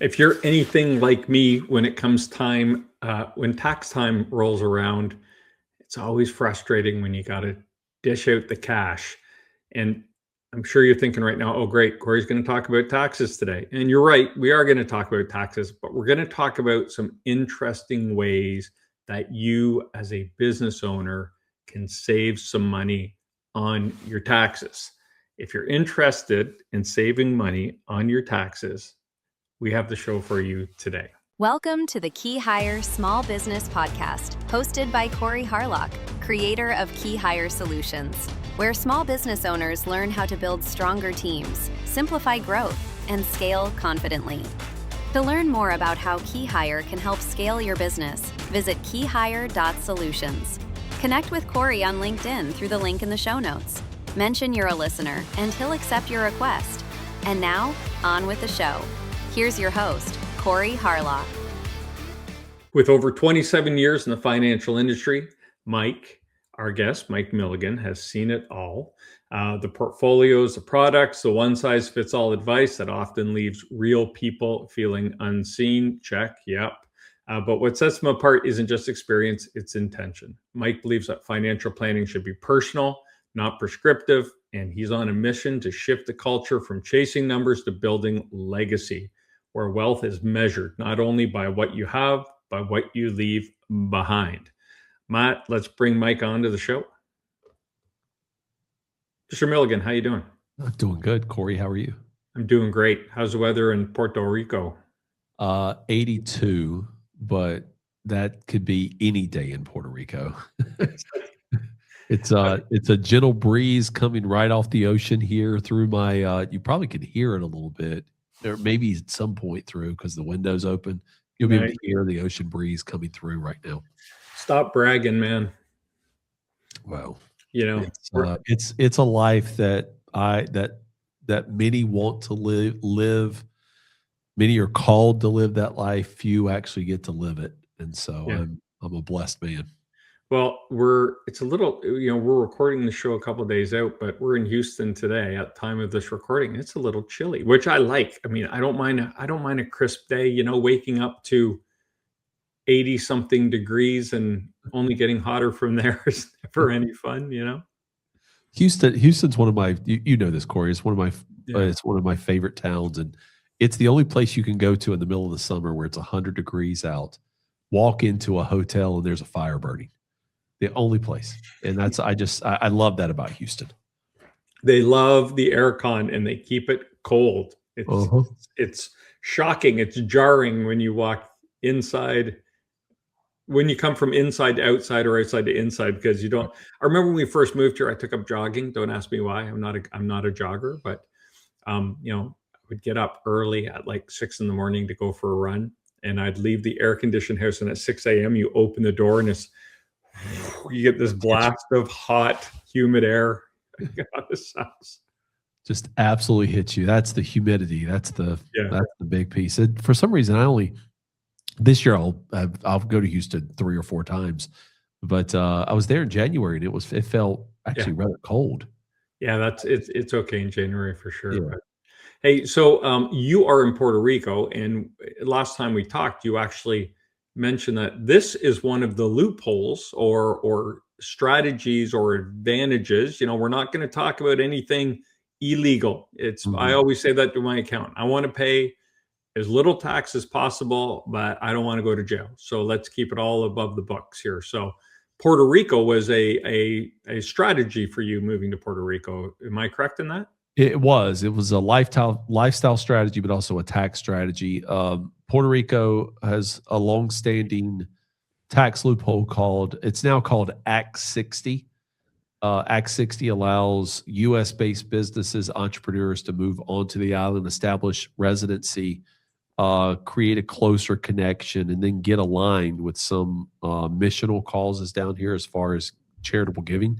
If you're anything like me, when it comes time, when tax time rolls around, it's always frustrating when you got to dish out the cash. And I'm sure you're thinking right now, oh, great, Corey's going to talk about taxes today. And you're right, we are going to talk about taxes, but we're going to talk about some interesting ways that you, as a business owner, can save some money on your taxes. If you're interested in saving money on your taxes, we have the show for you today. Welcome to the KeyHire Small Business Podcast, hosted by Corey Harlock, creator of KeyHire Solutions, where small business owners learn how to build stronger teams, simplify growth, and scale confidently. To learn more about how KeyHire can help scale your business, visit keyhire.solutions. Connect with Corey on LinkedIn through the link in the show notes. Mention you're a listener, and he'll accept your request. And now, on with the show. Here's your host, Corey Harlock. With over 27 years in the financial industry, our guest, Mike Milligan, has seen it all. The portfolios, the products, the one-size-fits-all advice that often leaves real people feeling unseen. Check, yep. But what sets them apart isn't just experience, it's intention. Mike believes that financial planning should be personal, not prescriptive, and he's on a mission to shift the culture from chasing numbers to building legacy, where wealth is measured not only by what you have, but what you leave behind. Matt, let's bring Mike onto the show. Mr. Milligan, how you doing? I'm doing good. Corey, how are you? I'm doing great. How's the weather in Puerto Rico? 82, but that could be any day in Puerto Rico. It's a gentle breeze coming right off the ocean here through my, you probably can hear it a little bit. Or maybe at some point through because the window's open. You'll be able to hear the ocean breeze coming through right now. Stop bragging, man. Well, you know, it's a life that many want to live. Many are called to live that life. Few actually get to live it, and so I'm a blessed man. Well, we're recording the show a couple of days out, but we're in Houston today at the time of this recording. It's a little chilly, which I like. I mean, I don't mind a crisp day, waking up to 80 something degrees and only getting hotter from there is never any fun, Houston's one of my, you know this, Corey, it's one of my favorite towns, and it's the only place you can go to in the middle of the summer where it's 100 degrees out, walk into a hotel and there's a fire burning. The only place. And I love that about Houston. They love the aircon and they keep it cold. It's shocking. It's jarring when you walk inside, when you come from inside to outside or outside to inside, because I remember when we first moved here, I took up jogging. Don't ask me why. I'm not a jogger, but I would get up early at like 6 a.m. to go for a run, and I'd leave the air conditioned house, and at 6 a.m. you open the door and you get this blast of hot, humid air. God, this sucks. Just absolutely hits you. That's the humidity. That's the big piece. And for some reason, this year I'll go to Houston 3 or 4 times, but I was there in January and it felt actually rather cold. Yeah, it's okay in January for sure. Yeah. But, hey, so you are in Puerto Rico, and last time we talked, you actually mention that this is one of the loopholes or strategies or advantages. We're not going to talk about anything illegal. I always say that to my accountant. I want to pay as little tax as possible, but I don't want to go to jail. So let's keep it all above the books here. So Puerto Rico was a strategy for you moving to Puerto Rico. Am I correct in that? It was a lifestyle strategy, but also a tax strategy. Puerto Rico has a long-standing tax loophole it's now called Act 60. Act 60 allows U.S.-based businesses, entrepreneurs to move onto the island, establish residency, create a closer connection, and then get aligned with some missional causes down here as far as charitable giving.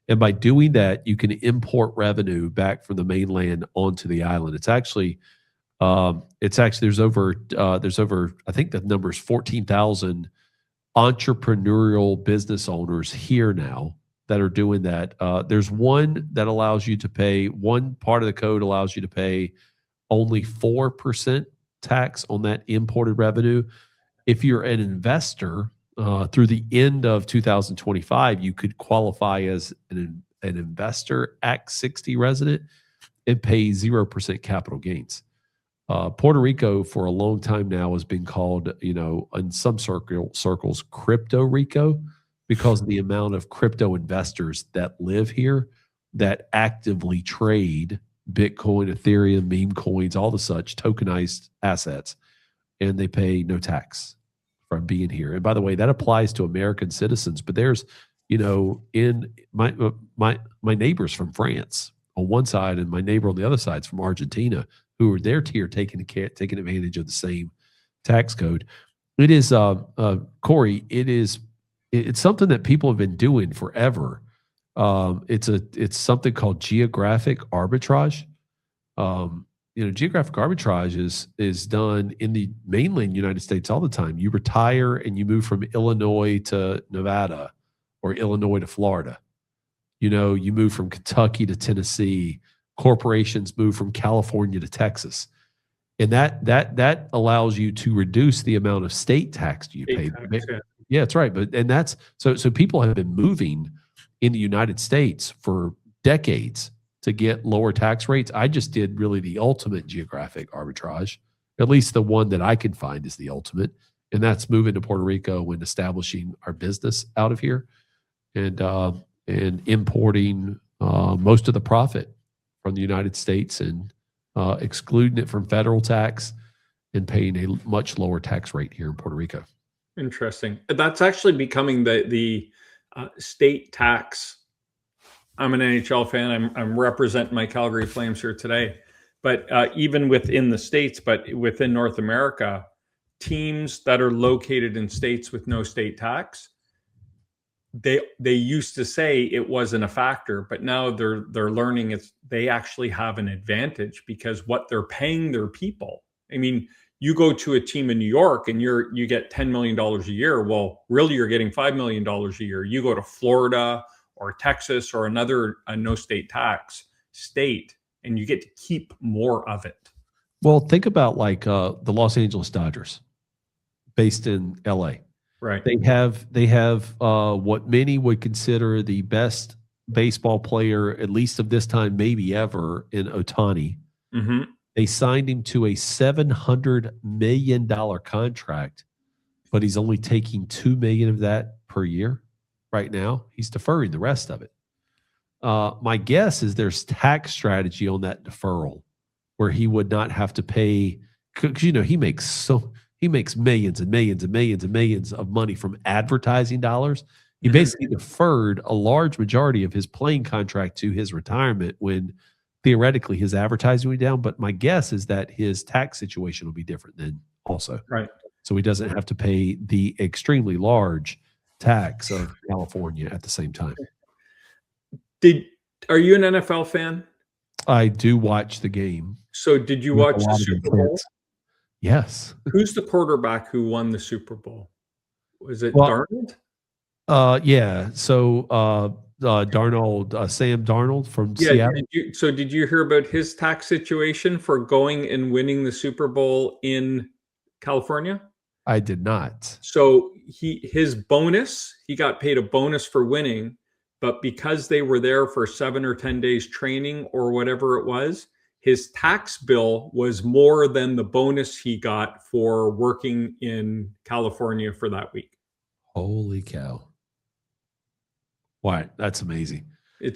And by doing that, you can import revenue back from the mainland onto the island. It's actually there's over I think the number is 14,000 entrepreneurial business owners here now that are doing that. There's one that allows you to pay, one part of the code allows you to pay only 4% tax on that imported revenue. If you're an investor, through the end of 2025, you could qualify as an investor Act 60 resident and pay 0% capital gains. Puerto Rico for a long time now has been called, in some circles, Crypto Rico, because of the amount of crypto investors that live here that actively trade Bitcoin, Ethereum, meme coins, all the such tokenized assets, and they pay no tax from being here. And by the way, that applies to American citizens, but there's, in my neighbors from France on one side and my neighbor on the other side is from Argentina, who are there here taking advantage of the same tax code. It is, Corey, it's something that people have been doing forever. It's something called geographic arbitrage. Geographic arbitrage is done in the mainland United States all the time. You retire and you move from Illinois to Nevada or Illinois to Florida. You move from Kentucky to Tennessee. Corporations move from California to Texas. And that allows you to reduce the amount of state tax you pay. Yeah, that's right. And that's so people have been moving in the United States for decades to get lower tax rates. I just did really the ultimate geographic arbitrage, at least the one that I can find is the ultimate, and that's moving to Puerto Rico and establishing our business out of here, and importing most of the profit from the United States and excluding it from federal tax and paying a much lower tax rate here in Puerto Rico. Interesting. That's actually becoming the state tax. I'm an NHL fan. I'm representing my Calgary Flames here today. But even within the states, but within North America, teams that are located in states with no state tax, they used to say it wasn't a factor, but now they're learning they actually have an advantage because what they're paying their people. I mean, you go to a team in New York and you get $10 million a year. Well, really, you're getting $5 million a year. You go to Florida or Texas or another no state tax state, and you get to keep more of it. Well, think about like the Los Angeles Dodgers, based in LA. Right. They have what many would consider the best baseball player, at least of this time, maybe ever, in Ohtani. Mm-hmm. They signed him to a $700 million contract, but he's only taking $2 million of that per year. Right now, he's deferring the rest of it. My guess is there's tax strategy on that deferral where he would not have to pay, because he makes millions and millions and millions and millions of money from advertising dollars. He basically deferred a large majority of his playing contract to his retirement when theoretically his advertising went down. But my guess is that his tax situation will be different then also. Right. So he doesn't have to pay the extremely large tax of California at the same time. Are you an NFL fan? I do watch the game. So did you watch the Super Bowl? Yes. Who's the quarterback who won the Super Bowl? Was it Darnold? Yeah. So Sam Darnold from Seattle. Did you hear about his tax situation for going and winning the Super Bowl in California? I did not. So his bonus, he got paid a bonus for winning, but because they were there for 7 or 10 days training or whatever it was, his tax bill was more than the bonus he got for working in California for that week. Holy cow. Wow, that's amazing.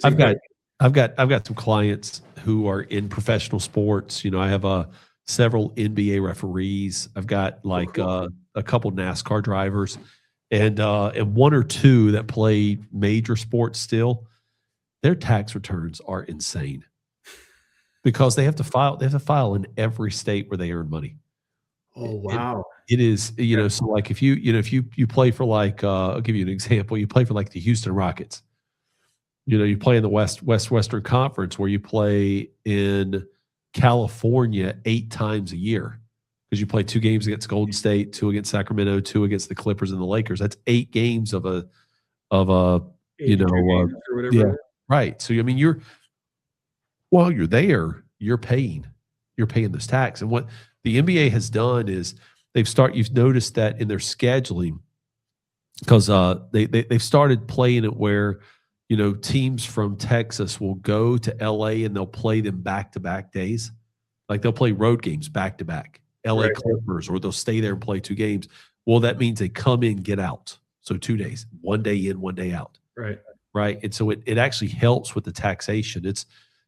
I've got some clients who are in professional sports. I have several NBA referees. I've got a couple NASCAR drivers and one or two that play major sports still. Their tax returns are insane because they have to file in every state where they earn money. Oh, wow. It is, so like if you play for I'll give you an example. You play for like the Houston Rockets. You play in the Western Conference where you play in California 8 times a year because you play 2 games against Golden State, 2 against Sacramento, 2 against the Clippers and the Lakers. That's 8 games of a yeah, right. So I mean, while you're there, you're paying this tax. And the NBA has done is you've noticed that in their scheduling, because they've started playing it where, teams from Texas will go to LA and they'll play them back-to-back days. Like they'll play road games back-to-back, LA Right. Clippers, or they'll stay there and play 2 games. Well, that means they come in, get out. So 2 days, 1 day in, 1 day out. Right. Right. And so it actually helps with the taxation. It's,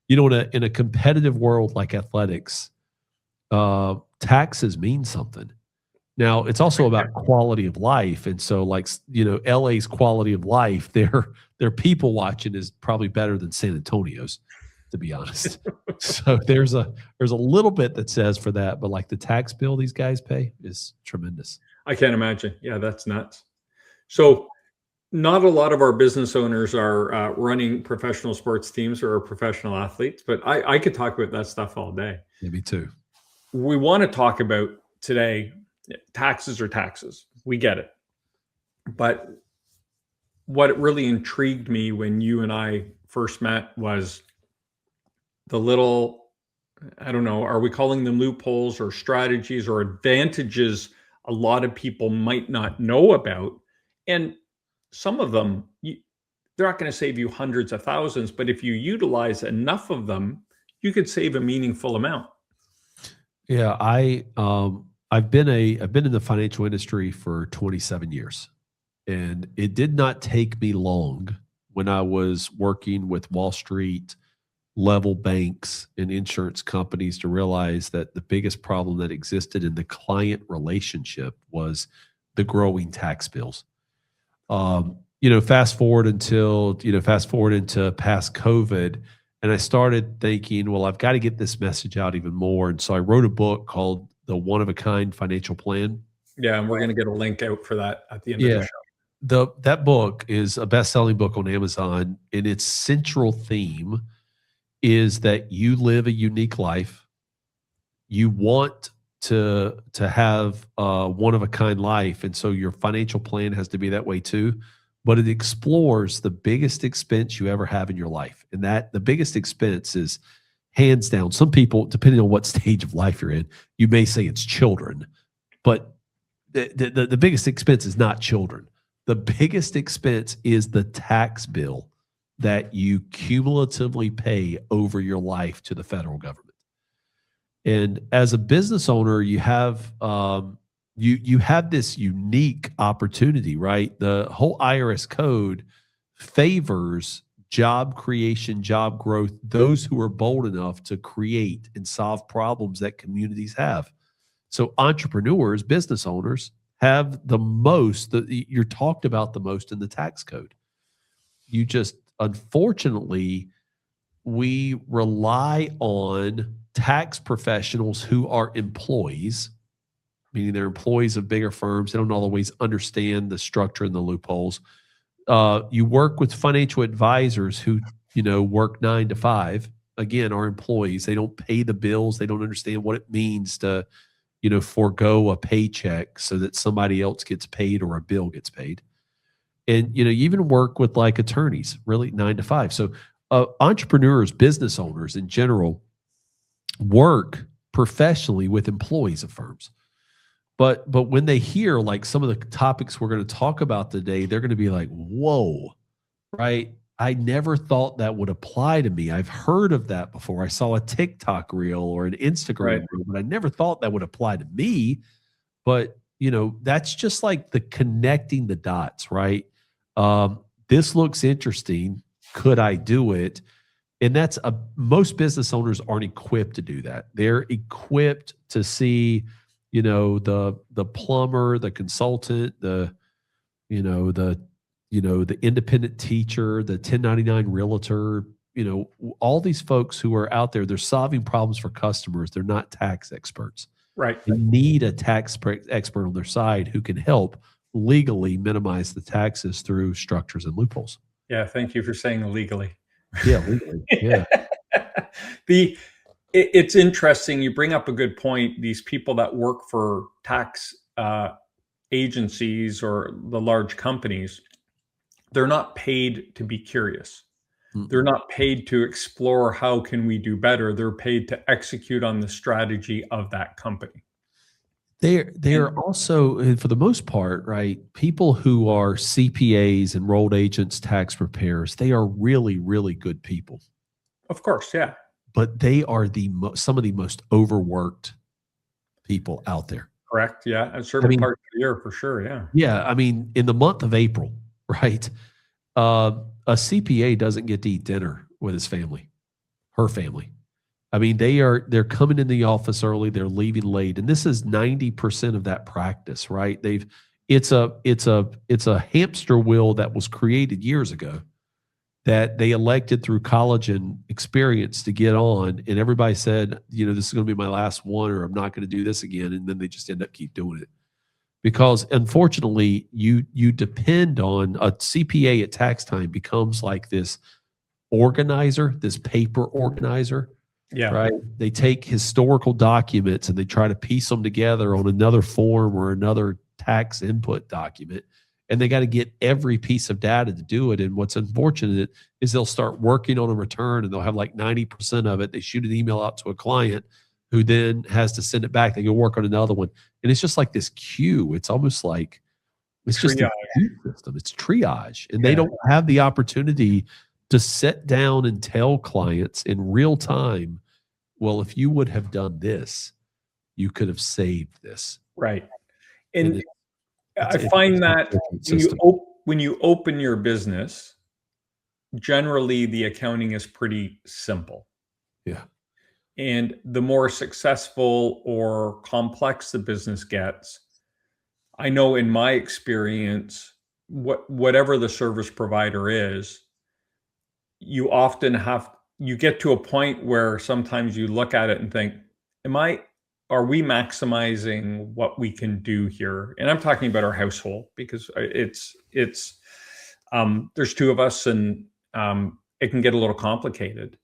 in a competitive world like athletics, taxes mean something. Now, it's also about quality of life. And so, like, LA's quality of life, their people watching is probably better than San Antonio's, to be honest. So there's a little bit that says for that, but like the tax bill these guys pay is tremendous. I can't imagine. Yeah, that's nuts. So not a lot of our business owners are running professional sports teams or are professional athletes, but I could talk about that stuff all day. Yeah, me too. We want to talk about today, taxes are taxes. We get it. But what really intrigued me when you and I first met was the little, I don't know, are we calling them loopholes or strategies or advantages a lot of people might not know about? And some of them, they're not going to save you hundreds of thousands, but if you utilize enough of them, you could save a meaningful amount. Yeah, I've been in the financial industry for 27 years, and it did not take me long when I was working with Wall Street level banks and insurance companies to realize that the biggest problem that existed in the client relationship was the growing tax bills. Fast forward into past COVID, and I started thinking, well, I've got to get this message out even more. And so I wrote a book called The One of a Kind Financial Plan. Yeah, and we're going to get a link out for that at the end of the show. That book is a best-selling book on Amazon, and its central theme is that you live a unique life. You want to have a one-of-a-kind life, and so your financial plan has to be that way too. But it explores the biggest expense you ever have in your life, and that the biggest expense is hands down. Some people, depending on what stage of life you're in, you may say it's children, but the biggest expense is not children. The biggest expense is the tax bill that you cumulatively pay over your life to the federal government. And as a business owner, you have you have this unique opportunity, right? The whole IRS code favors job creation, job growth, those who are bold enough to create and solve problems that communities have. So entrepreneurs, business owners have the most, you're talked about the most in the tax code. You just, unfortunately, we rely on tax professionals who are employees, meaning they're employees of bigger firms. They don't always understand the structure and the loopholes. You work with financial advisors who, work 9 to 5, again, are employees. They don't pay the bills. They don't understand what it means to, forego a paycheck so that somebody else gets paid or a bill gets paid. And, you even work with like attorneys, really 9 to 5. So entrepreneurs, business owners in general work professionally with employees of firms. But when they hear like some of the topics we're going to talk about today, they're going to be like, whoa, right? I never thought that would apply to me. I've heard of that before. I saw a TikTok reel or an Instagram reel, but I never thought that would apply to me. But, that's just like the connecting the dots, right? This looks interesting. Could I do it? And that's most business owners aren't equipped to do that. They're equipped to see, the plumber, the consultant, the independent teacher, the 1099 realtor, all these folks who are out there, they're solving problems for customers. They're not tax experts. Right. They need a tax expert on their side who can help legally minimize the taxes through structures and loopholes. Yeah. Thank you for saying legally. Yeah. Legally. Yeah. It's interesting. You bring up a good point. These people that work for tax agencies or the large companies, they're not paid to be curious. They're not paid to explore how can we do better. They're paid to execute on the strategy of that company. They're also, and for the most part, right, people who are CPAs, enrolled agents, tax preparers, they are really, really good people. Of course, yeah. But they are some of the most overworked people out there. Correct, yeah. At certain parts of the year, for sure, yeah. Yeah, I mean, in the month of April, right, a CPA doesn't get to eat dinner with his family, her family. I mean, they're coming in the office early, they're leaving late, and this is 90% of that practice, right? It's a hamster wheel that was created years ago that they elected through college and experience to get on, and everybody said, this is going to be my last one, or I'm not going to do this again, and then they just end up keep doing it. Because unfortunately, you depend on a CPA at tax time becomes like this organizer, this paper organizer. Yeah. Right. They take historical documents and they try to piece them together on another form or another tax input document. And they got to get every piece of data to do it. And what's unfortunate is they'll start working on a return and they'll have like 90% of it. They shoot an email out to a client who then has to send it back. They go work on another one. And it's just like this queue. It's almost like it's just a queue system. It's triage. And they don't have the opportunity to sit down and tell clients in real time, well, if you would have done this, you could have saved this. Right. And I find that when you open your business, generally the accounting is pretty simple. Yeah. And the more successful or complex the business gets, I know in my experience, whatever the service provider is, you get to a point where sometimes you look at it and think, are we maximizing what we can do here? And I'm talking about our household because there's two of us and it can get a little complicated.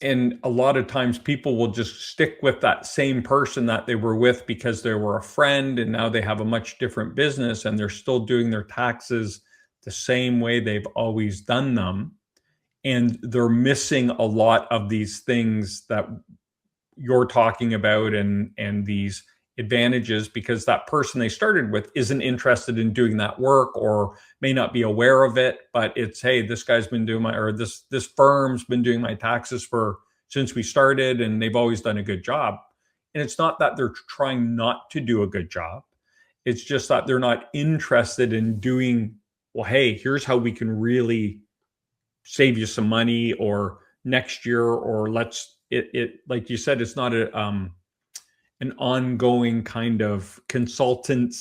And a lot of times people will just stick with that same person that they were with because they were a friend and now they have a much different business and they're still doing their taxes the same way they've always done them. And they're missing a lot of these things that you're talking about and these advantages because that person they started with isn't interested in doing that work or may not be aware of it, but it's, hey, this guy's been doing this firm's been doing my taxes since we started and they've always done a good job. And it's not that they're trying not to do a good job. It's just that they're not interested in doing, well, hey, here's how we can really save you some money or next year, or like you said, it's not an ongoing kind of consulting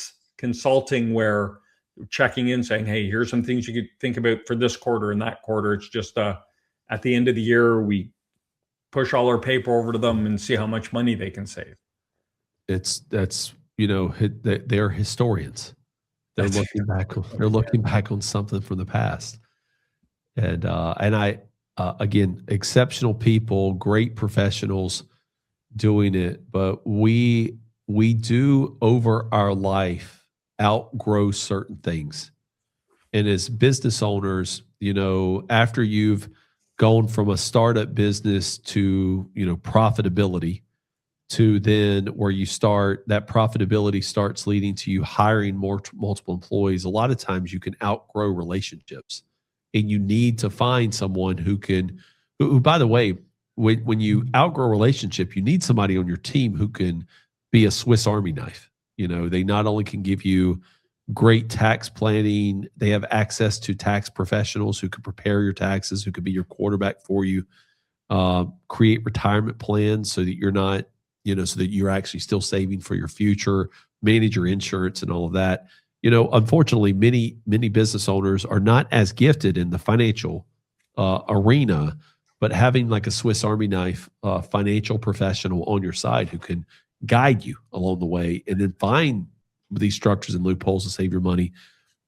where you're checking in saying, hey, here's some things you could think about for this quarter and that quarter. It's just at the end of the year, we push all our paper over to them and see how much money they can save. They're historians. They're looking back on something from the past. And I again, exceptional people, great professionals doing it, but we do over our life outgrow certain things. And as business owners, after you've gone from a startup business to, profitability, to then where you start, that profitability starts leading to you hiring multiple employees. A lot of times you can outgrow relationships. And you need to find someone who by the way, when you outgrow a relationship, you need somebody on your team who can be a Swiss Army knife. They not only can give you great tax planning, they have access to tax professionals who can prepare your taxes, who could be your quarterback for you, create retirement plans so that you're not, so that you're actually still saving for your future, manage your insurance and all of that. Unfortunately, many business owners are not as gifted in the financial arena, but having like a Swiss Army knife financial professional on your side who can guide you along the way and then find these structures and loopholes to save your money,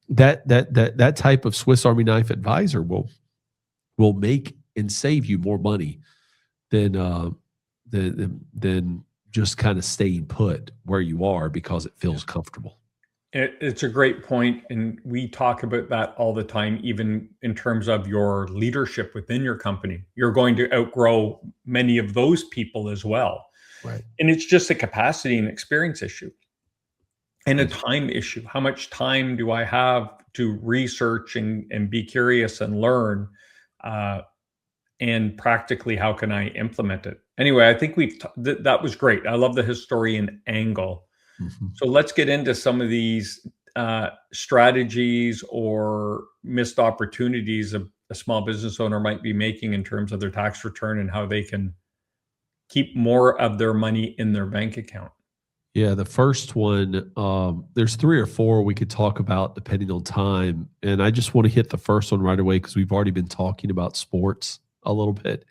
that type of Swiss Army knife advisor will make and save you more money than just kind of staying put where you are because it feels comfortable. It's a great point, and we talk about that all the time, even in terms of your leadership within your company. You're going to outgrow many of those people as well. Right. And it's just a capacity and experience issue and a Yes. time issue. How much time do I have to research and be curious and learn? And practically, how can I implement it? Anyway, I think that was great. I love the historian angle. Mhm. So let's get into some of these strategies or missed opportunities a small business owner might be making in terms of their tax return and how they can keep more of their money in their bank account. Yeah, the first one, there's 3 or 4 we could talk about depending on time. And I just want to hit the first one right away because we've already been talking about sports a little bit.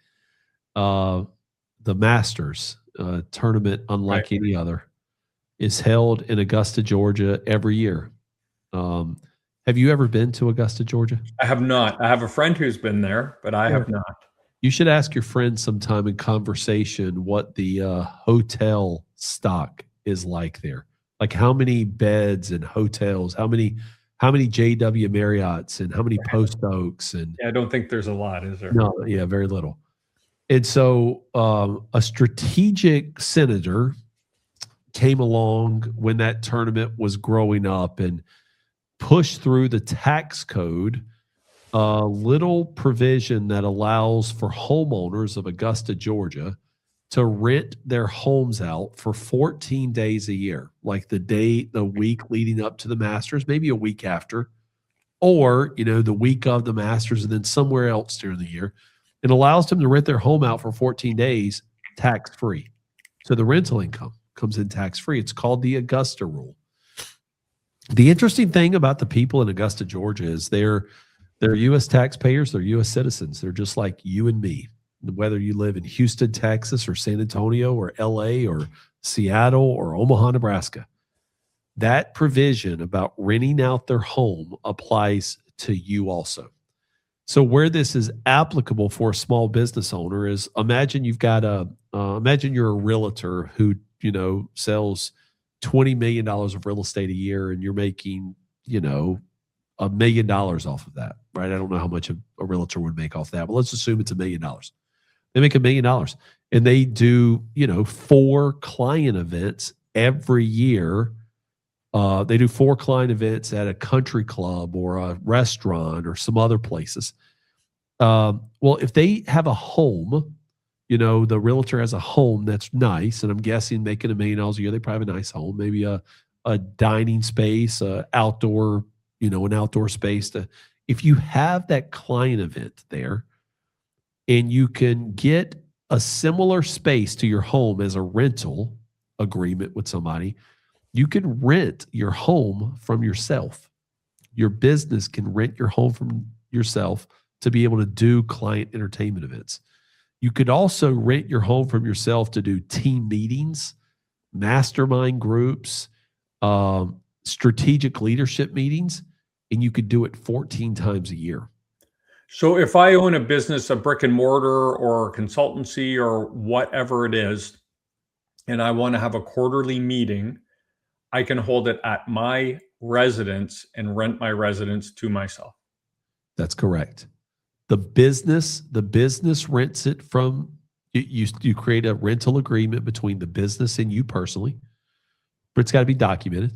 The Masters tournament, unlike Right. any other, is held in Augusta, Georgia every year. Have you ever been to Augusta, Georgia? I have not. I have a friend who's been there, but I have not. You should ask your friend sometime in conversation what the hotel stock is like there. Like how many beds and hotels, how many JW Marriotts and how many Post Oaks and Yeah, I don't think there's a lot, is there? no, yeah, very little. And so a strategic senator came along when that tournament was growing up and pushed through the tax code a little provision that allows for homeowners of Augusta, Georgia, to rent their homes out for 14 days a year, like the week leading up to the Masters, maybe a week after, or, the week of the Masters and then somewhere else during the year. It allows them to rent their home out for 14 days tax free. So the rental income comes in tax free. It's called the Augusta rule. The interesting thing about the people in Augusta, Georgia is they're U.S. taxpayers, they're U.S. citizens. They're just like you and me, whether you live in Houston, Texas, or San Antonio, or L.A., or Seattle, or Omaha, Nebraska. That provision about renting out their home applies to you also. So where this is applicable for a small business owner is imagine imagine you're a realtor who, sells $20 million of real estate a year and you're making, $1 million off of that, right? I don't know how much a realtor would make off that, but let's assume it's $1 million. They make $1 million and they do, 4 client events every year. They do 4 client events at a country club or a restaurant or some other places. Well, if they have a home, the realtor has a home that's nice, and I'm guessing making $1 million a year, they probably have a nice home, maybe a dining space, outdoor, an outdoor space. If you have that client event there and you can get a similar space to your home as a rental agreement with somebody, you can rent your home from yourself. Your business can rent your home from yourself to be able to do client entertainment events. You could also rent your home from yourself to do team meetings, mastermind groups, strategic leadership meetings, and you could do it 14 times a year. So if I own a business, a brick and mortar or a consultancy or whatever it is, and I want to have a quarterly meeting, I can hold it at my residence and rent my residence to myself. That's correct. The business rents it from you create a rental agreement between the business and you personally, but it's got to be documented.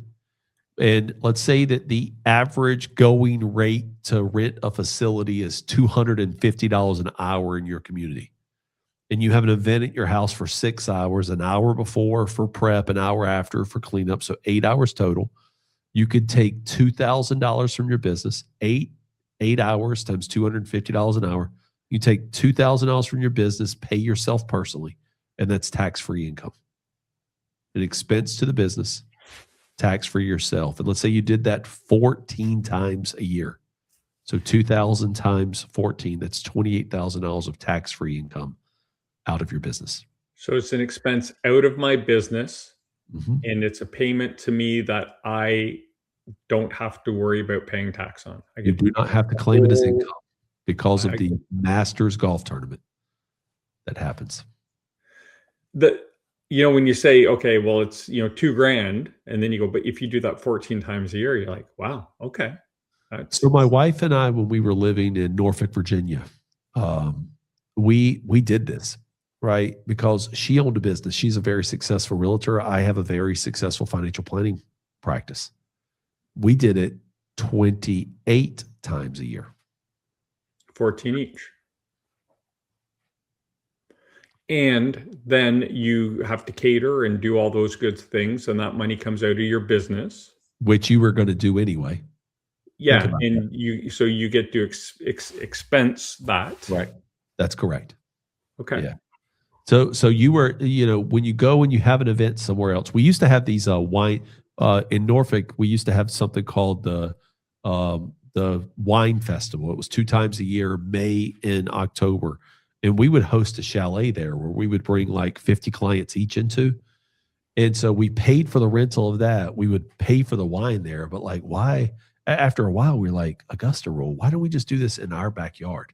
And let's say that the average going rate to rent a facility is $250 an hour in your community. And you have an event at your house for 6 hours, an hour before for prep, an hour after for cleanup, so 8 hours total. You could take $2,000 from your business, eight hours times $250 an hour. You take $2,000 from your business, pay yourself personally, and that's tax-free income. An expense to the business, tax-free yourself. And let's say you did that 14 times a year. So 2,000 times 14, that's $28,000 of tax-free income out of your business. So it's an expense out of my business, Mm-hmm. and it's a payment to me that I don't have to worry about paying tax on. You do not have to claim it as income because of the Masters golf tournament that happens. When you say, okay, well, it's, $2,000, and then you go, but if you do that 14 times a year, you're like, wow, okay. So my wife and I, when we were living in Norfolk, Virginia, um, we did this, right? Because she owned a business. She's a very successful realtor. I have a very successful financial planning practice. We did it 28 times a year. 14 each. And then you have to cater and do all those good things, and that money comes out of your business, which you were going to do anyway. Yeah, and you get to expense that. Right. That's correct. Okay. Yeah. So you were, when you go and you have an event somewhere else, we used to have these wine in Norfolk. We used to have something called the wine festival. It was 2 times a year, May and October, and we would host a chalet there where we would bring like 50 clients each into. And so we paid for the rental of that. We would pay for the wine there, but like, why? After a while, we were like, Augusta rule, why don't we just do this in our backyard?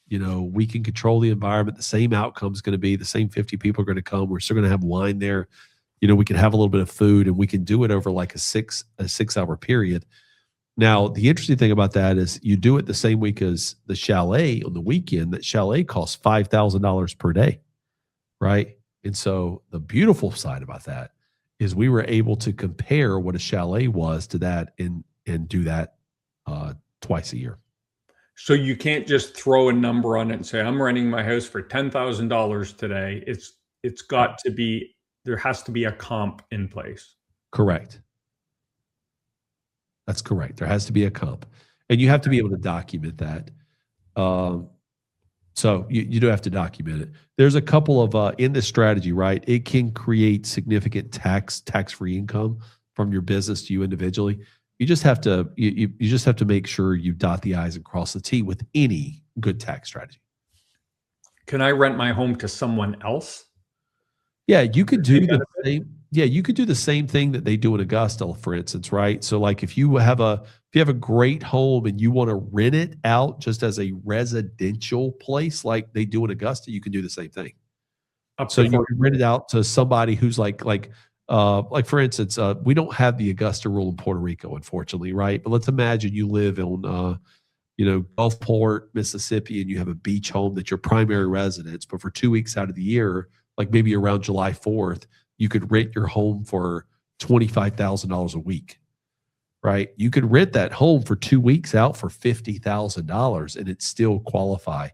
We can control the environment. The same outcome is going to be the same 50 people are going to come. We're still going to have wine there. We can have a little bit of food, and we can do it over like a 6-hour period. Now, the interesting thing about that is you do it the same week as the chalet on the weekend. That chalet costs $5,000 per day, right? And so the beautiful side about that is we were able to compare what a chalet was to that and do that twice a year. So you can't just throw a number on it and say, I'm renting my house for $10,000 today. It's got to be, there has to be a comp in place. Correct. That's correct. There has to be a comp, and you have to be able to document that. So you do have to document it. There's a couple of in this strategy, right? It can create significant tax-free income from your business to you individually. You just have to you just have to make sure you dot the I's and cross the T with any good tax strategy. Can I rent my home to someone else? Yeah, you could do the same. Yeah, you could do the same thing that they do in Augusta, for instance, right? So like if you have a great home and you want to rent it out just as a residential place like they do in Augusta, you can do the same thing. So you can rent it out to somebody who's like for instance, we don't have the Augusta rule in Puerto Rico, unfortunately, right? But let's imagine you live on Gulfport, Mississippi, and you have a beach home that's your primary residence, but for 2 weeks out of the year, like maybe around July 4th, you could rent your home for $25,000 a week, right? You could rent that home for 2 weeks out for $50,000 and it still qualify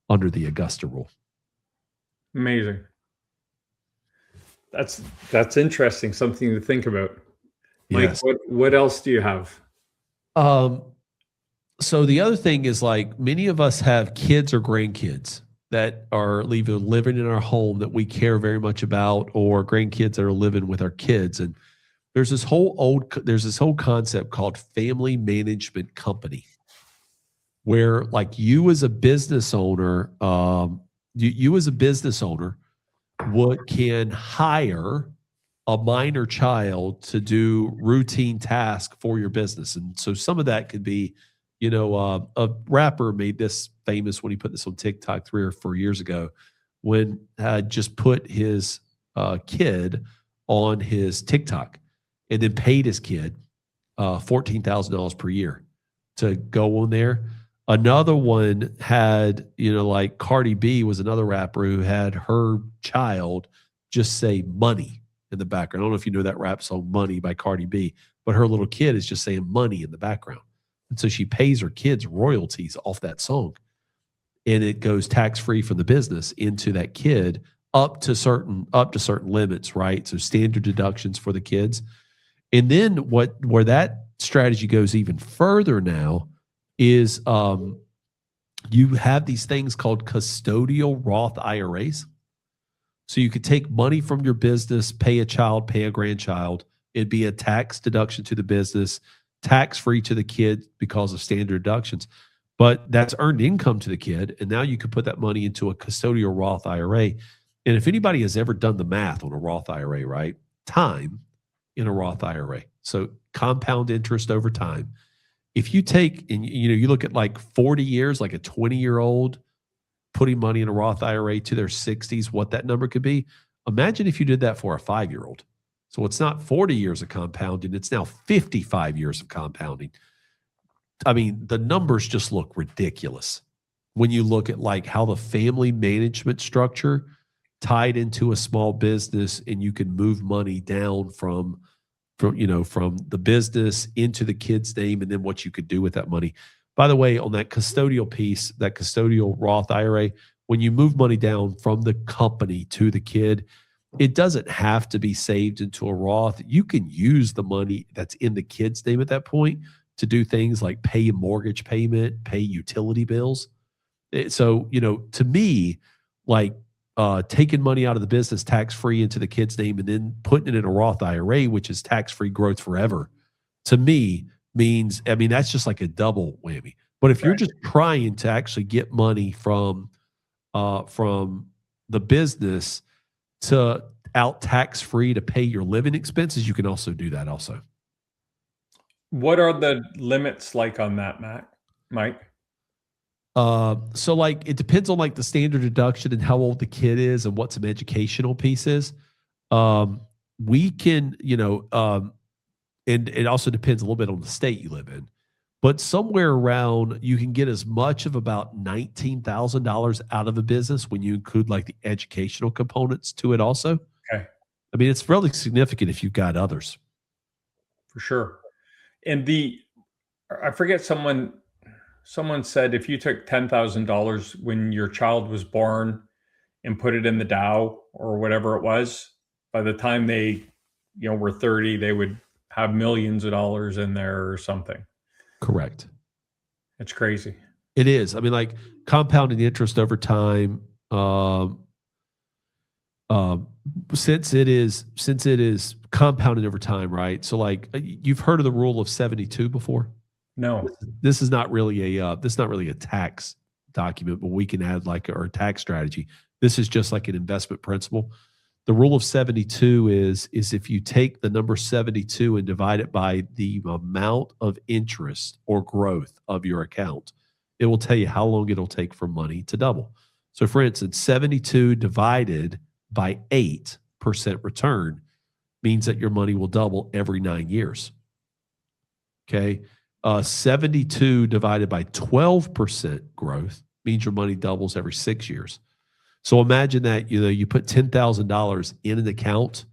under the Augusta rule. Amazing. That's interesting. Something to think about. Mike, yes. What else do you have? So the other thing is, like, many of us have kids or grandkids that are either living in our home that we care very much about, or grandkids that are living with our kids. And there's this whole concept called family management company, where like you as a business owner, can hire a minor child to do routine tasks for your business. And so some of that could be, a rapper made this famous when he put this on TikTok 3 or 4 years ago, when just put his kid on his TikTok and then paid his kid $14,000 per year to go on there. Another one had, like Cardi B was another rapper who had her child just say money in the background. I don't know if you know that rap song Money by Cardi B, but her little kid is just saying money in the background. And so she pays her kids royalties off that song. And it goes tax-free from the business into that kid up to certain limits, right? So standard deductions for the kids. And then where that strategy goes even further now is you have these things called custodial Roth IRAs. So you could take money from your business, pay a child, pay a grandchild. It'd be a tax deduction to the business, tax-free to the kid because of standard deductions. But that's earned income to the kid, and now you could put that money into a custodial Roth IRA. And if anybody has ever done the math on a Roth IRA, right? Time in a Roth IRA. So compound interest over time. If you take and you look at like 40 years, like a 20-year-old putting money in a Roth IRA to their 60s, what that number could be, Imagine if you did that for a 5-year-old. So it's not 40 years of compounding, it's now 55 years of compounding. I mean, the numbers just look ridiculous when you look at like how the family management structure tied into a small business, and you can move money down from the business into the kid's name, and then what you could do with that money. By the way, on that custodial piece, that custodial Roth IRA, when you move money down from the company to the kid, it doesn't have to be saved into a Roth. You can use the money that's in the kid's name at that point to do things like pay a mortgage payment, pay utility bills. So, to me, like taking money out of the business tax-free into the kid's name and then putting it in a Roth IRA, which is tax-free growth forever, to me means, that's just like a double whammy. But if you're just trying to actually get money from the business to out tax-free to pay your living expenses, you can also do that also. What are the limits like on that, Mike? So like it depends on like the standard deduction and how old the kid is and what some educational pieces. We can, and it also depends a little bit on the state you live in, but somewhere around you can get as much of about $19,000 out of a business when you include like the educational components to it also. Okay. It's really significant if you've got others. For sure. And I forget, someone said if you took $10,000 when your child was born and put it in the Dow or whatever it was, by the time they, were 30, they would have millions of dollars in there or something. Correct. It's crazy. It is. Like compounding interest over time, since it is compounded over time, right? So like you've heard of the rule of 72 before? No. This is not really a tax document, but we can add like our tax strategy. This is just like an investment principle. The rule of 72 is if you take the number 72 and divide it by the amount of interest or growth of your account, it will tell you how long it'll take for money to double. So for instance, 72 divided by 8% return means that your money will double every 9 years. Okay. 72 divided by 12% growth means your money doubles every 6 years. So imagine that, you put $10,000 in an account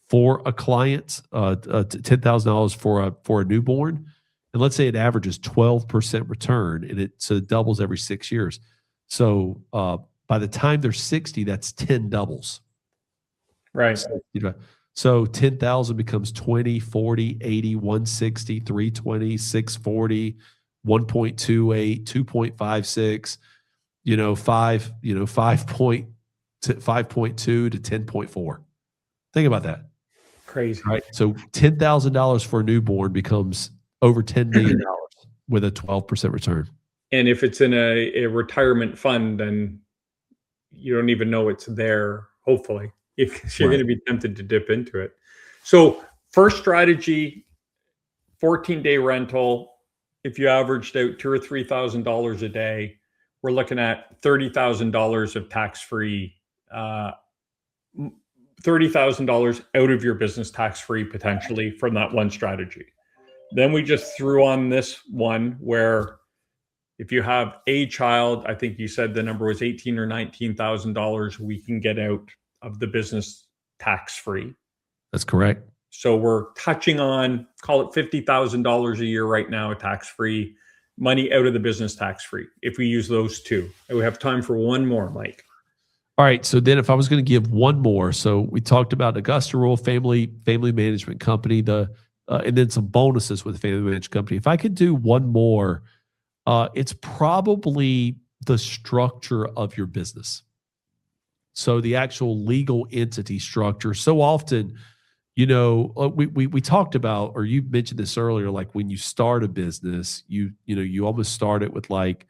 for a client, $10,000 for a newborn, and let's say it averages 12% return, and it doubles every 6 years. So by the time they're 60, that's 10 doubles. Right. So 10,000 becomes 20, 40, 80, 160, 320, 640, 1.28, 2.56, 5.2 to 10.4. Think about that. Crazy. Right. So $10,000 for a newborn becomes over $10 million with a 12% return. And if it's in a retirement fund, then you don't even know it's there, hopefully, if you're going to be tempted to dip into it. So first strategy, 14-day rental. If you averaged out $2,000 or $3,000 a day, we're looking at $30,000 of tax-free, $30,000 out of your business tax-free potentially from that one strategy. Then we just threw on this one where if you have a child, I think you said the number was $18,000 or $19,000 we can get out of the business tax-free. That's correct. So we're touching on, call it $50,000 a year right now, tax-free, money out of the business tax-free, if we use those two. And we have time for one more, Mike. All right. So then if I was going to give one more, so we talked about Augusta Rural Family Management Company, and then some bonuses with the family management company. If I could do one more, it's probably the structure of your business. So the actual legal entity structure. So often, we talked about, or you mentioned this earlier, like when you start a business, you almost start it with like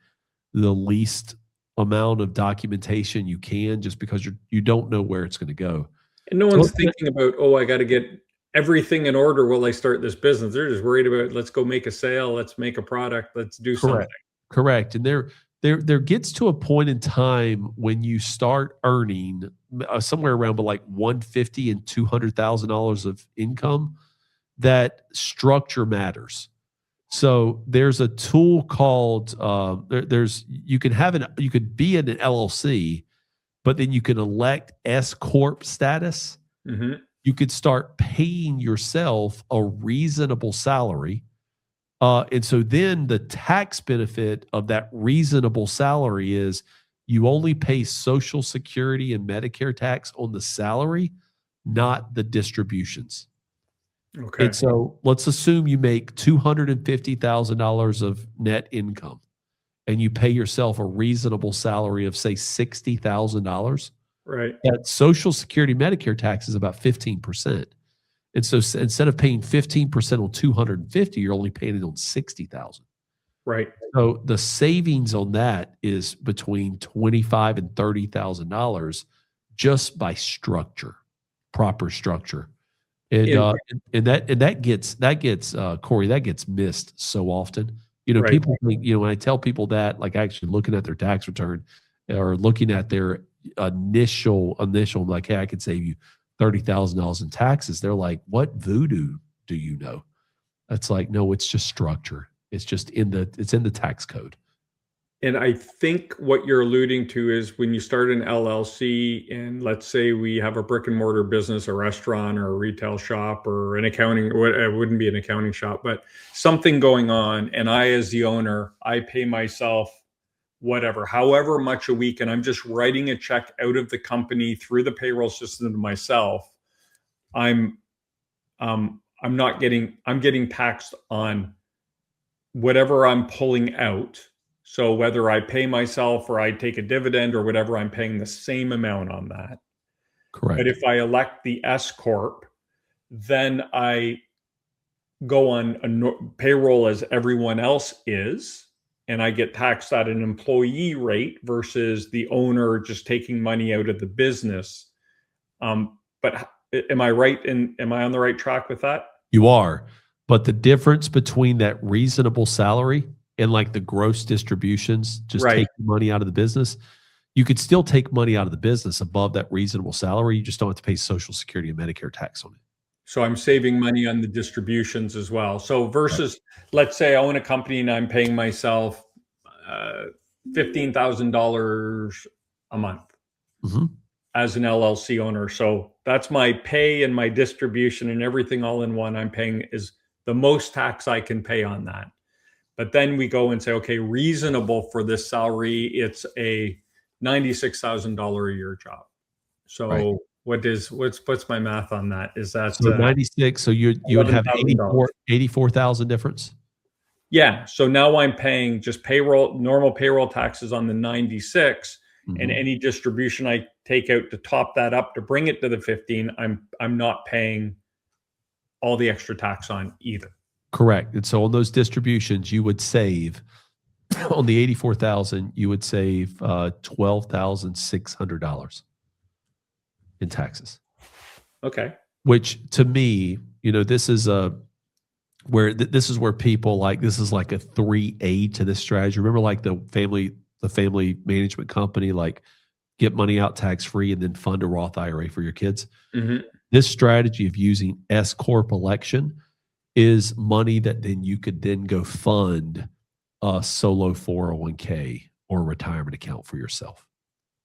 the least amount of documentation you can, just because you don't know where it's going to go. And no one's thinking about, I got to get everything in order while I start this business. They're just worried about, let's go make a sale, let's make a product, let's do something. Correct. And there gets to a point in time when you start earning somewhere around like $150,000 and $200,000 of income, that structure matters. So there's a tool called you could be in an LLC, but then you can elect S corp status. Mm-hmm. You could start paying yourself a reasonable salary. And so then the tax benefit of that reasonable salary is you only pay Social Security and Medicare tax on the salary, not the distributions. Okay. And so let's assume you make $250,000 of net income and you pay yourself a reasonable salary of, say, $60,000. Right. That Social Security Medicare tax is about 15%. And so instead of paying 15% on 250, you're only paying it on 60,000. Right. So the savings on that is between $25,000 and $30,000 just by structure, proper structure. And that gets Corey, that gets missed so often. Right. People think, when I tell people that, like actually looking at their tax return or looking at their initial, like, hey, I could save you $30,000 in taxes. They're like, what voodoo do you know? That's like, no, it's just structure. It's just in the tax code. And I think what you're alluding to is when you start an LLC and let's say we have a brick and mortar business, a restaurant or a retail shop or an accounting, it wouldn't be an accounting shop, but something going on. And I, as the owner, I pay myself however much a week, and I'm just writing a check out of the company through the payroll system to myself. I'm getting taxed on whatever I'm pulling out. So whether I pay myself or I take a dividend or whatever, I'm paying the same amount on that. Correct. But if I elect the S corp, then I go on a payroll as everyone else is, and I get taxed at an employee rate versus the owner just taking money out of the business. But am I right? And am I on the right track with that? You are. But the difference between that reasonable salary and like the gross distributions, just Right. taking money out of the business, you could still take money out of the business above that reasonable salary. You just don't have to pay Social Security and Medicare tax on it. So I'm saving money on the distributions as well. So versus, let's say I own a company and I'm paying myself $15,000 a month Mm-hmm. as an LLC owner. So that's my pay and my distribution and everything all in one. I'm paying is the most tax I can pay on that. But then we go and say, okay, reasonable for this salary, it's a $96,000 a year job. So Right. what's my math on that? Is that So 96, so you would have $11,000. 84,000 difference? Yeah. So now I'm paying just normal payroll taxes on the 96, Mm-hmm. and any distribution I take out to top that up to bring it to the 15, I'm not paying all the extra tax on either. Correct. And so on those distributions, you would save on the 84,000, you would save $12,600 in taxes. Okay. Which to me, this is where people like, this is like a 3A to this strategy. Remember, like the family management company, like get money out tax free and then fund a Roth IRA for your kids. Mm-hmm. This strategy of using S corp election is money that then you could then go fund a solo 401k or retirement account for yourself.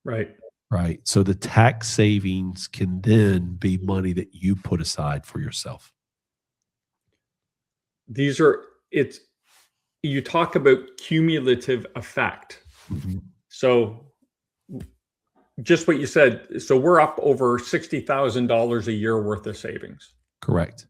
Right. Right. So the tax savings can then be money that you put aside for yourself. You talk about cumulative effect. Mm-hmm. So just what you said. So we're up over $60,000 a year worth of savings. Correct.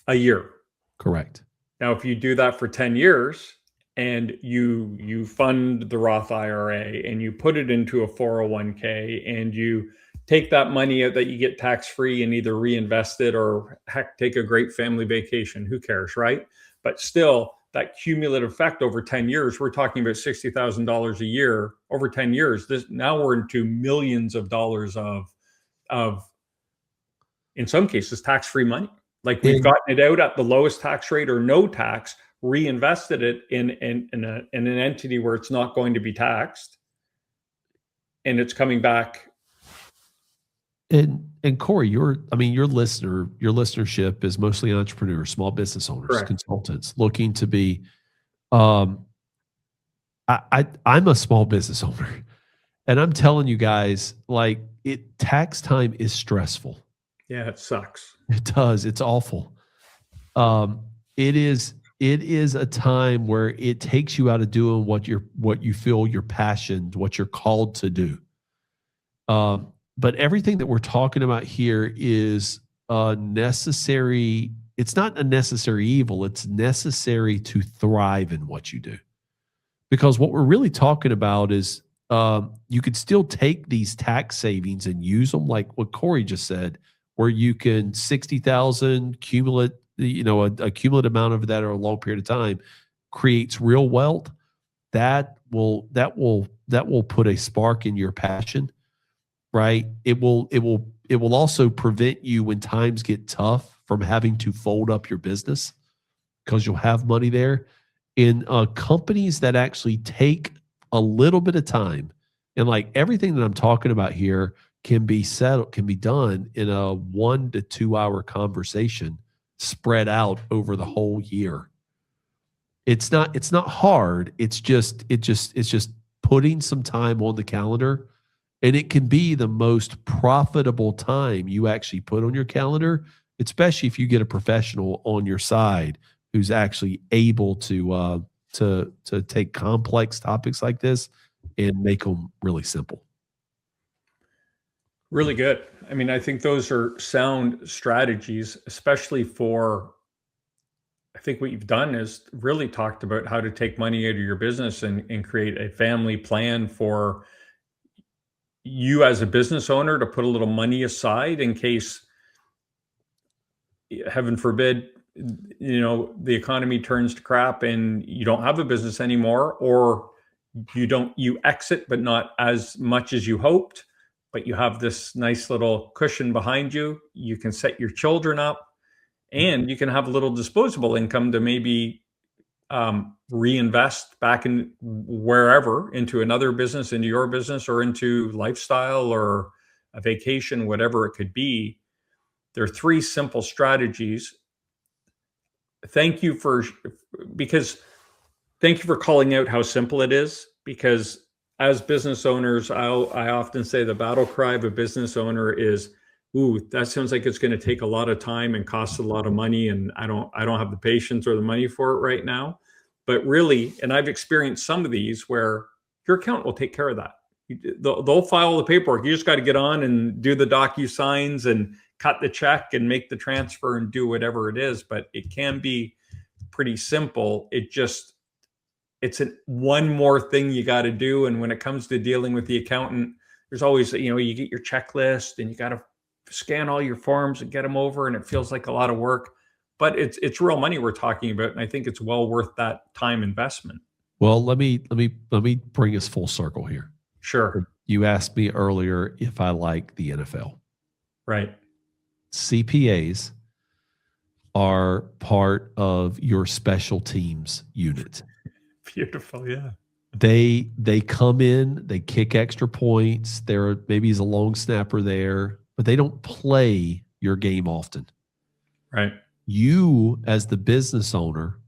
A year. Correct. Now, if you do that for 10 years and you fund the Roth IRA and you put it into a 401k and you take that money out that you get tax-free and either reinvest it or heck, take a great family vacation, who cares, right? But still, that cumulative effect over 10 years, we're talking about $60,000 a year over 10 years. Now we're into millions of dollars of, in some cases, tax-free money. Like we've gotten it out at the lowest tax rate or no tax reinvested it in an entity where it's not going to be taxed, and it's coming back. And Corey, your listenership is mostly entrepreneurs, small business owners, Correct. consultants looking to be. I'm a small business owner, and I'm telling you guys, like, tax time is stressful. Yeah, it sucks. It does. It's awful. It is a time where it takes you out of doing what you feel your passion, what you're called to do. But everything that we're talking about here is necessary. It's not a necessary evil. It's necessary to thrive in what you do. Because what we're really talking about is you could still take these tax savings and use them, like what Corey just said, where you can 60,000 cumulative, a cumulative amount of that over a long period of time creates real wealth. That will put a spark in your passion. Right. It will also prevent you when times get tough from having to fold up your business because you'll have money there. In companies that actually take a little bit of time, and like everything that I'm talking about here can be done in a 1 to 2 hour conversation spread out over the whole year. It's not hard. It's just putting some time on the calendar. And it can be the most profitable time you actually put on your calendar, especially if you get a professional on your side who's actually able to take complex topics like this and make them really simple. Really good. I mean, I think those are sound strategies, especially for, I think what you've done is really talked about how to take money out of your business and create a family plan for you as a business owner to put a little money aside in case, heaven forbid, the economy turns to crap and you don't have a business anymore, or you exit, but not as much as you hoped, but you have this nice little cushion behind you. You can set your children up, and you can have a little disposable income to maybe reinvest back in wherever, into another business, into your business, or into lifestyle or a vacation, whatever it could be. There are 3 simple strategies. Thank you for calling out how simple it is, because as business owners, I often say the battle cry of a business owner is, ooh, that sounds like it's going to take a lot of time and cost a lot of money, and I don't have the patience or the money for it right now. But really, and I've experienced some of these where your accountant will take care of that. They'll file the paperwork. You just got to get on and do the DocuSigns and cut the check and make the transfer and do whatever it is. But it can be pretty simple. It's one more thing you got to do. And when it comes to dealing with the accountant, there's always, you get your checklist and you got to scan all your forms and get them over. And it feels like a lot of work. But it's real money we're talking about, and I think it's well worth that time investment. Well, let me bring us full circle here. Sure. You asked me earlier if I like the NFL. Right. CPAs are part of your special teams unit. Beautiful, yeah. They come in, they kick extra points. Maybe he's a long snapper there, but they don't play your game often. Right. You, as the business owner,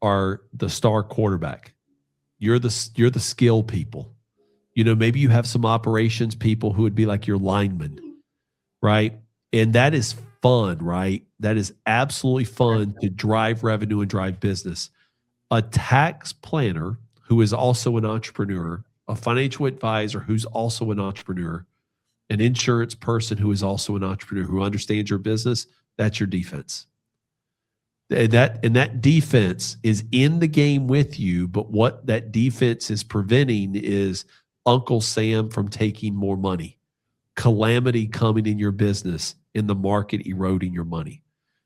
are the star quarterback. You're the skill people. Maybe you have some operations people who would be like your linemen, right? And that is fun, right? That is absolutely fun to drive revenue and drive business. A tax planner who is also an entrepreneur, a financial advisor who's also an entrepreneur, an insurance person who is also an entrepreneur who understands your business, that's your defense. And that defense is in the game with you, but what that defense is preventing is Uncle Sam from taking more money, calamity coming in your business, in the market eroding your money.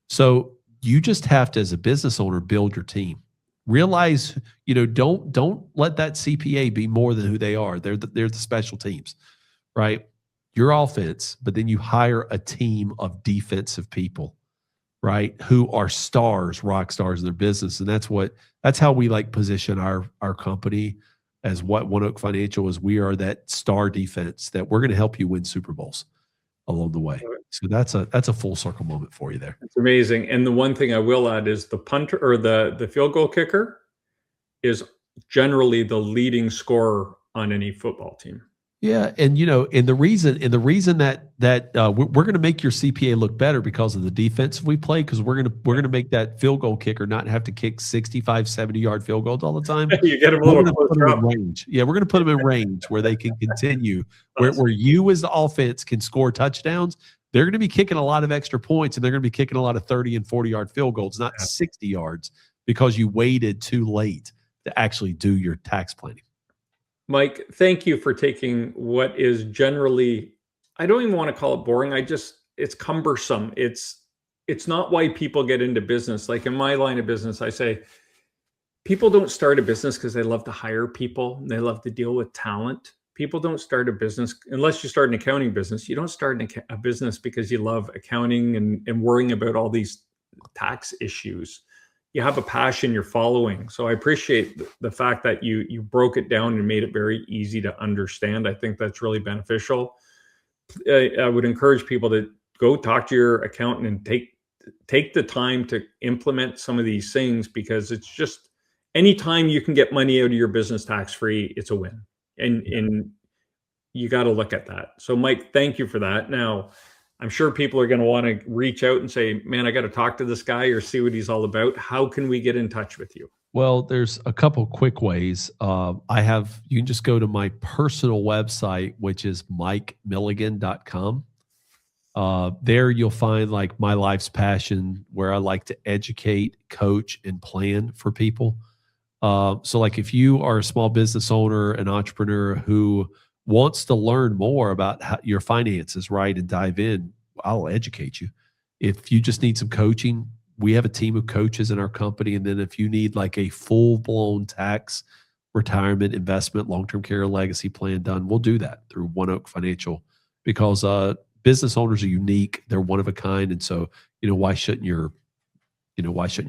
So you just have to, as a business owner, build your team. Realize, don't let that CPA be more than who they are. They're the special teams, right? Your offense, but then you hire a team of defensive people, right? Who are stars, rock stars in their business. And that's how we like position our company as what One Oak Financial is. We are that star defense that we're going to help you win Super Bowls along the way. So that's a full circle moment for you there. It's amazing. And the one thing I will add is the punter or the field goal kicker is generally the leading scorer on any football team. Yeah, and the reason that we're going to make your CPA look better because of the defense we play, because we're going to make that field goal kicker not have to kick 65, 70-yard field goals all the time. You get them a little closer up. Range. Yeah, we're going to put them in range where they can continue, where you as the offense can score touchdowns. They're going to be kicking a lot of extra points, and they're going to be kicking a lot of 30 and 40-yard field goals, not 60 yards, because you waited too late to actually do your tax planning. Mike, thank you for taking what is generally, I don't even want to call it boring. It's cumbersome. It's not why people get into business. Like in my line of business, I say, people don't start a business because they love to hire people. And they love to deal with talent. People don't start a business, unless you start an accounting business. You don't start a business because you love accounting and worrying about all these tax issues. You have a passion you're following. So I appreciate the fact that you broke it down and made it very easy to understand. I think that's really beneficial. I would encourage people to go talk to your accountant and take the time to implement some of these things, because it's just anytime you can get money out of your business tax-free, it's a win. And you got to look at that. So Mike, thank you for that. Now, I'm sure people are going to want to reach out and say, man, I got to talk to this guy or see what he's all about. How can we get in touch with you? Well, there's a couple quick ways. You can just go to my personal website, which is mikemilligan.com. There you'll find like my life's passion, where I like to educate, coach, and plan for people. So like if you are a small business owner, an entrepreneur who wants to learn more about your finances, right, and dive in, I'll educate you. If you just need some coaching, we have a team of coaches in our company. And then if you need like a full-blown tax, retirement, investment, long-term care, legacy plan done, we'll do that through One Oak Financial, because business owners are unique. They're one of a kind. And so, why shouldn't your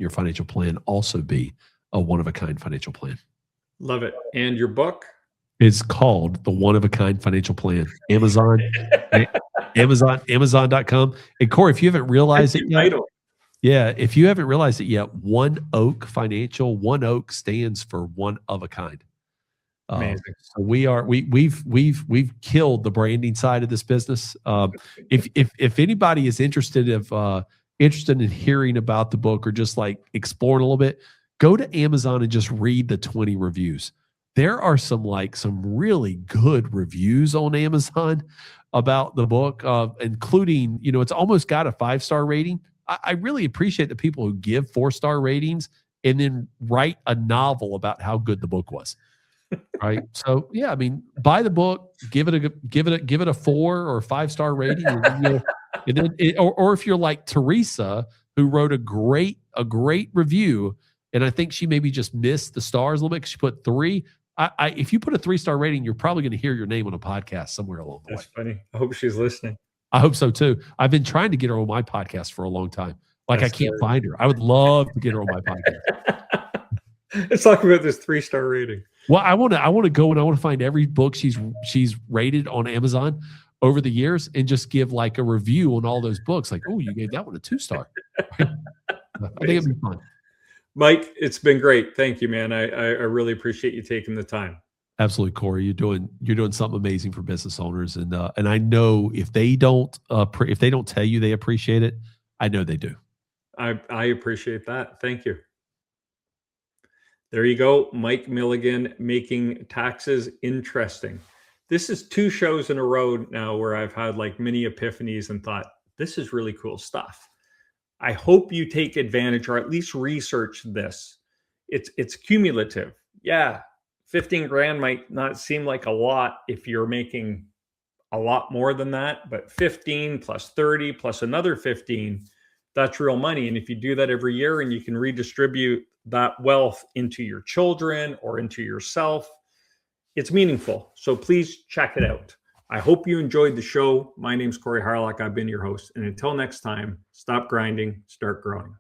financial plan also be a one-of-a-kind financial plan? Love it. And your book? It's called The One of a Kind Financial Plan. Amazon.com. And Corey, if you haven't realized it yet, if you haven't realized it yet, One Oak Financial, One Oak stands for one of a kind. Amazing. So we've killed the branding side of this business. If anybody is interested in hearing about the book or just like exploring a little bit, go to Amazon and just read the 20 reviews. There are some really good reviews on Amazon about the book, including, it's almost got a 5-star rating. I really appreciate the people who give 4-star ratings and then write a novel about how good the book was. Right. So yeah, I mean, buy the book, give it a 4 or 5-star rating. And then or if you're like Teresa, who wrote a great review, and I think she maybe just missed the stars a little bit because she put 3. If you put a 3-star rating, you're probably going to hear your name on a podcast somewhere along the way. That's funny. I hope she's listening. I hope so too. I've been trying to get her on my podcast for a long time. I can't find her. I would love to get her on my podcast. Let's talk about this 3-star rating. Well, I want to go and I want to find every book she's rated on Amazon over the years and just give like a review on all those books. Like, oh, you gave that one a 2-star. I think it'd be fun. Mike, it's been great. Thank you, man. I really appreciate you taking the time. Absolutely, Corey. You're doing something amazing for business owners, and I know if they don't tell you they appreciate it, I know they do. I appreciate that. Thank you. There you go, Mike Milligan, making taxes interesting. This is 2 shows in a row now where I've had like mini epiphanies and thought, this is really cool stuff. I hope you take advantage or at least research this. It's cumulative. Yeah, 15 grand might not seem like a lot if you're making a lot more than that, but 15 plus 30 plus another 15, that's real money. And if you do that every year and you can redistribute that wealth into your children or into yourself, it's meaningful. So please check it out. I hope you enjoyed the show. My name's Corey Harlock. I've been your host. And until next time, stop grinding, start growing.